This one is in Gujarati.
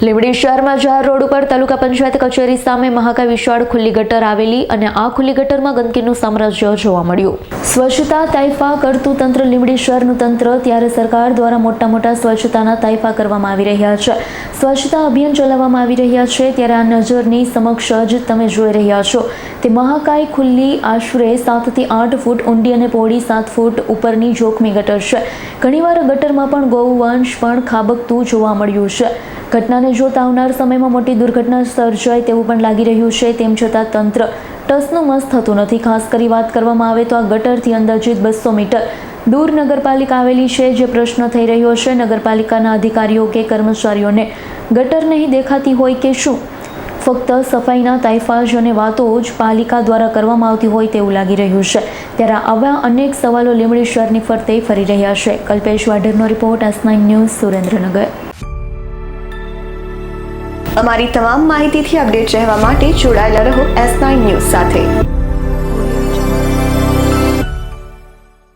લીંબડી શહેરમાં જાહેર રોડ ઉપર તાલુકા પંચાયત કચેરી સામે મહાકાય વિશાળ ખુલ્લી ગટર આવેલી અને આ ખુલ્લી ગટરમાં ગંદકીનું સામ્રાજ્ય જોવા મળ્યું. સ્વચ્છતા તાઇફા કરતું તંત્ર લીંબડી શહેરનું તંત્ર ત્યારે સરકાર દ્વારા મોટા સ્વચ્છતાના તાઇફા કરવામાં આવી રહ્યા છે. સ્વચ્છતા અભિયાન ચલાવવામાં આવી રહ્યા છે ત્યારે આ નજરની સમક્ષ જ તમે જોઈ રહ્યા છો તે મહાકાય ખુલ્લી આશરે 7 થી 8 ફૂટ ઊંડી અને પહોળી 7 ફૂટ ઉપરની જોખમી ગટર છે. ઘણીવાર ગટરમાં પણ ગૌવંશ પણ ખાબકતું જોવા મળ્યું છે. ઘટનાને જોતા આવનાર સમયમાં મોટી દુર્ઘટના સર્જાય તેવું પણ લાગી રહ્યું છે. તેમ છતાં તંત્ર ટસનું મસ થતું નથી. ખાસ કરી વાત કરવામાં આવે તો આ ગટરથી અંદાજિત 200 મીટર દૂર નગરપાલિકા આવેલી છે. જે પ્રશ્ન થઈ રહ્યો છે નગરપાલિકાના અધિકારીઓ કે કર્મચારીઓને ગટર નહીં દેખાતી હોય કે શું ફક્ત સફાઈના તાઇફાજ અને વાતો જ પાલિકા દ્વારા કરવામાં આવતી હોય તેવું લાગી રહ્યું છે. ત્યારે આવા અનેક સવાલો લીંબડી શહેરની ફરતે ફરી રહ્યા છે. કલ્પેશ વાઢેરનો રિપોર્ટ, S9 ન્યૂઝ, સુરેન્દ્રનગર. અમારી તમામ માહિતીથી અપડેટ રહેવા માટે જોડાયેલા રહો S9 ન્યૂઝ સાથે.